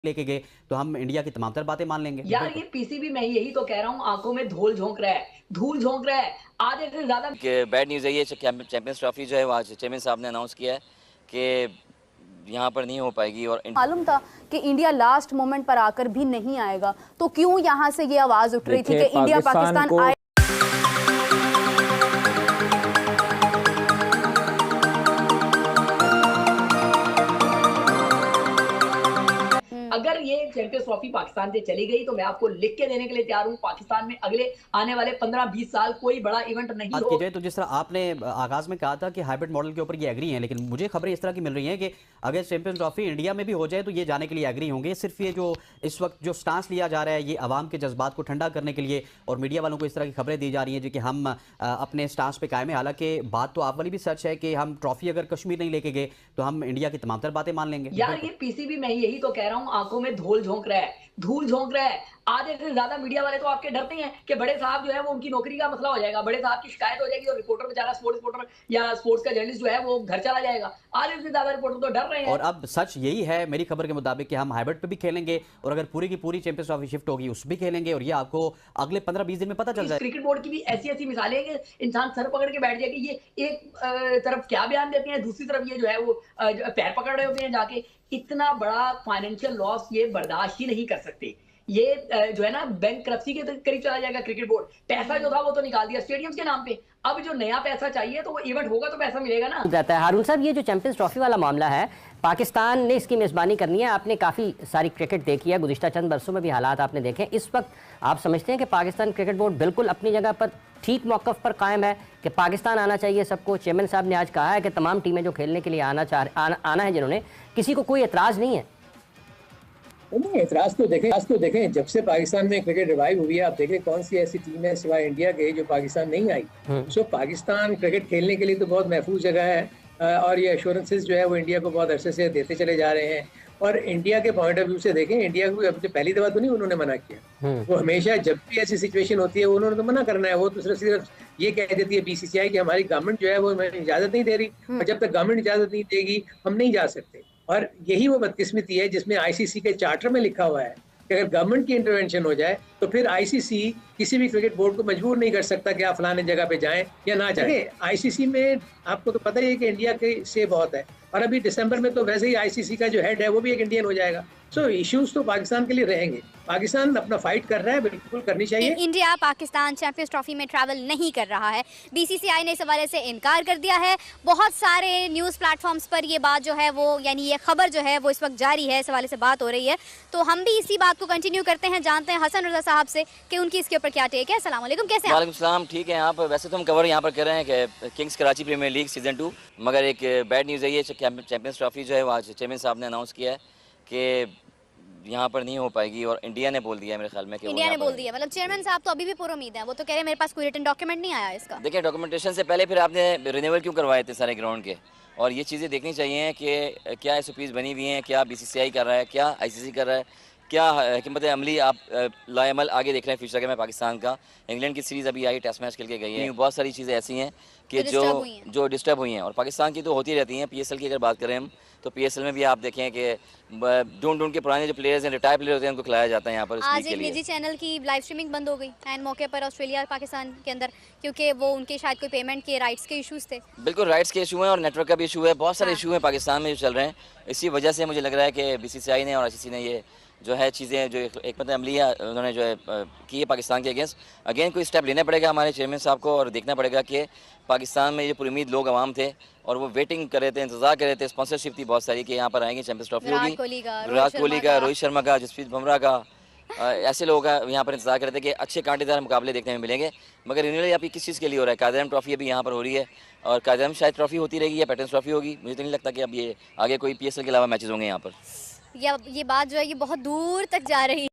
लेके गए तो हम इंडिया की तमाम तर बातें मान लेंगे। यार ये पीसीबी मैं यही तो कह रहा हूँ, आंखों में धूल झोंक रहा है, धूल झोंक रहा है आधे से ज्यादा। कि बैड न्यूज़ है ये चैंपियंस ट्रॉफी जो है वो आज चेयरमैन साहब ने अनाउंस किया है कि यहाँ पर नहीं हो पाएगी। और मालूम था कि इंडिया लास्ट मोमेंट पर आकर भी नहीं आएगा, तो क्यों यहाँ से ये आवाज उठ रही थी कि इंडिया पाकिस्तान आए। अगर ये चैंपियंस ट्रॉफी पाकिस्तान से चली गई तो मैं आपको लिख के देने के लिए तैयार हूँ, पाकिस्तान में अगले आने वाले 15-20 साल कोई बड़ा इवेंट नहीं बात हो। की जाए तो जिस तरह आपने आगाज में कहा था कि हाइब्रिड मॉडल के ऊपर ये एग्री हैं, लेकिन मुझे खबरें इस तरह की मिल रही हैं कि अगर चैंपियंस ट्रॉफी इंडिया में भी हो जाए तो ये जाने के लिए एग्री होंगे। सिर्फ ये जो इस वक्त जो स्टांस लिया जा रहा है ये आवाम के जज्बात को ठंडा करने के लिए, और मीडिया वालों को इस तरह की खबरें दी जा रही हैं जो कि हम अपने स्टांस पे कायम है। हालांकि बात तो आप वाली भी सच है कि हम ट्रॉफी अगर कश्मीर नहीं लेके गए तो हम इंडिया की तमाम तर बातें मान लेंगे। यार ये पीसीबी मैं यही तो कह रहा हूँ, आंखों में धूल झोंक रहा है, धूल झोंक रहा है। आधे से ज्यादा मीडिया वाले तो आपके डरते हैं कि बड़े साहब जो है वो उनकी नौकरी का मसला हो जाएगा, बड़े साहब की शिकायत हो जाएगी और रिपोर्टर बेचारा स्पोर्ट्स रिपोर्टर या स्पोर्ट्स का जर्नलिस्ट जो है वो घर चला जाएगा। आधे से ज्यादा रिपोर्टर तो डर रहे हैं। और अब सच यही है मेरी खबर के मुताबिक कि हम हाइब्रिड पे भी खेलेंगे और अगर पूरी की पूरी चैंपियंस ट्रॉफी शिफ्ट होगी उस भी खेलेंगे, और ये आपको अगले 15-20 दिन में पता चल जाएगा। क्रिकेट बोर्ड की भी ऐसी ऐसी मिसालें हैं कि इंसान सर पकड़ के बैठ जाए कि ये एक तरफ क्या बयान देते हैं, दूसरी तरफ ये जो है वो पैर पकड़ रहे होते हैं जाके। इतना बड़ा फाइनेंशियल लॉस ये बर्दाश्त ही नहीं कर सकते। ये जो है ना बैंकरप्सी के करीब चला जाएगा क्रिकेट बोर्ड। पैसा जो था वो तो निकाल दिया स्टेडियम्स के नाम पे, अब जो नया पैसा चाहिए तो वो इवेंट होगा तो पैसा मिलेगा ना। जाता है हारून साहब, ये जो चैंपियंस ट्रॉफी वाला मामला है, पाकिस्तान ने इसकी मेज़बानी करनी है। आपने काफ़ी सारी क्रिकेट देखी है, गुज़िश्ता चंद बरसों में भी हालात आपने देखे। इस वक्त आप समझते हैं कि पाकिस्तान क्रिकेट बोर्ड बिल्कुल अपनी जगह पर ठीक मौक़िफ़ पर कायम है कि पाकिस्तान आना चाहिए सबको? चेयरमैन साहब ने आज कहा है कि तमाम टीमें जो खेलने के लिए आना है, जिन्होंने, किसी को कोई एतराज़ नहीं है। नहीं, एतराज़ तो देखें जब से पाकिस्तान में क्रिकेट रिवाइव हुई है, आप देखें कौन सी ऐसी टीम है सिवाय इंडिया के जो पाकिस्तान नहीं आई। सो पाकिस्तान क्रिकेट खेलने के लिए तो बहुत महफूज जगह है और ये एश्योरेंसेस जो है वो इंडिया को बहुत अरसे से देते चले जा रहे हैं। और इंडिया के पॉइंट ऑफ व्यू से देखें, इंडिया को अब पहली दफ़ा तो नहीं उन्होंने मना किया, वो हमेशा जब भी ऐसी सिचुएशन होती है उन्होंने तो मना करना है। वो तो सिर्फ ये कह देती है बीसीसीआई कि हमारी गवर्नमेंट जो है वो हमें इजाज़त नहीं दे रही, और जब तक गवर्नमेंट इजाज़त नहीं देगी हम नहीं जा सकते। और यही वो बदकिस्मती है जिसमें आईसीसी के चार्टर में लिखा हुआ है कि अगर गवर्नमेंट की इंटरवेंशन हो जाए तो फिर आईसीसी किसी भी क्रिकेट बोर्ड को मजबूर नहीं कर सकता कि आप फलाने जगह पे जाएं या ना जाएं। आईसीसी में आपको तो पता ही है कि इंडिया के से बहुत है, और अभी दिसंबर में तो वैसे ही आईसीसी का जो हेड है वो भी एक इंडियन हो जाएगा। सो इश्यूज तो पाकिस्तान के लिए रहेंगे। पाकिस्तान अपना फाइट कर रहा है, बिल्कुल करनी चाहिए। इंडिया पाकिस्तान चैंपियंस ट्रॉफी में ट्रैवल नहीं कर रहा है, बीसीसीआई ने इस हवाले से इनकार कर दिया है। बहुत सारे न्यूज़ प्लेटफॉर्म्स पर ये बात जो है वो, यानी ये खबर जो है वो इस वक्त जारी है, इस हवाले से बात हो रही है। तो हम भी इसी बात को कंटिन्यू करते हैं, जानते हैं हसन रजा साहब से कि उनकी इसके ऊपर क्या टेक है। अस्सलाम वालेकुम, कैसे हैं? वालेकुम सलाम, ठीक है। आप वैसे तो हम कवर यहाँ पर कर रहे हैं कि Kings Karachi Premier League season 2, मगर एक बैड न्यूज़ है ये चैंपियंस ट्रॉफी जो है वो आज चेयरमैन साहब ने अनाउंस किया है कि यहाँ पर नहीं हो पाएगी, और इंडिया ने बोल दिया है मेरे ख्याल में कि इंडिया ने बोल दिया, मतलब चेयरमैन साहब तो अभी भी पूरी उम्मीद है, वो तो कह रहे हैं मेरे पास कोई रिटन डॉक्यूमेंट नहीं आया इसका। देखिए, डॉक्यूमेंटेशन से पहले फिर आपने रिन्यूअल क्यों करवाए थे सारे ग्राउंड के, और ये चीज़ें देखनी चाहिए कि क्या एसओपीज़ बनी हुई हैं, क्या बीसीसीआई कर रहा है, क्या आईसीसी कर रहा है, क्या हिकमत अमली आप लाएमल आगे देख रहे हैं फ्यूचर के में पाकिस्तान का। इंग्लैंड की सीरीज़ अभी आई, टेस्ट मैच खेल के गई है। बहुत सारी चीज़ें ऐसी हैं कि जो डिस्टर्ब हुई हैं, और पाकिस्तान की तो होती रहती हैं। पीएसएल की अगर बात करें हम तो पीएसएल में भी आप देखें कि ढूंढ के पुराने जो प्लेयर्स हैं, रिटायर प्लेयर होते हैं, उनको खिलाया जाता है यहाँ पर। आज एक निजी चैनल की लाइव स्ट्रीमिंग बंद हो गई एंड मौके पर ऑस्ट्रेलिया और पाकिस्तान के अंदर, क्योंकि वो उनके शायद कोई पेमेंट के राइट्स के इश्यूज थे। बिल्कुल, राइट्स के इशू हैं और नेटवर्क का भी इशू है, बहुत सारे इशू हैं पाकिस्तान में जो चल रहे हैं। इसी वजह से मुझे लग रहा है कि बीसीसीआई ने और आईसीसी ने ये जो है चीज़ें जो एक मतलब अमलिया उन्होंने जो है की है पाकिस्तान के अगेंस्ट, अगेन कोई स्टेप लेना पड़ेगा हमारे चेयरमैन साहब को, और देखना पड़ेगा कि पाकिस्तान में ये पूरी उम्मीद लोग आवाम थे और वो वेटिंग कर रहे थे, इंतजार कर रहे थे, स्पॉन्सरशिप थी बहुत सारी कि यहाँ पर आएंगे, चैंपियंस ट्रॉफी होगी, विराट कोहली का, रोहित शर्मा का, जसप्रीत बुमराह का, ऐसे लोग यहाँ पर इंतजार कर रहे थे कि अच्छे कांटेदार मुकाबले देखने में मिलेंगे। मगर रिन्यूअल अभी किस चीज़ के लिए हो रहा है? कायदे-आज़म ट्रॉफी अभी यहाँ पर हो रही है, और कायदे-आज़म शायद ट्रॉफी होती रहेगी या पैटर्न्स ट्रॉफी होगी। मुझे तो नहीं लगता कि अब ये आगे कोई पीएसएल के अलावा मैचेस होंगे यहाँ पर। ये बात जो है ये बहुत दूर तक जा रही है।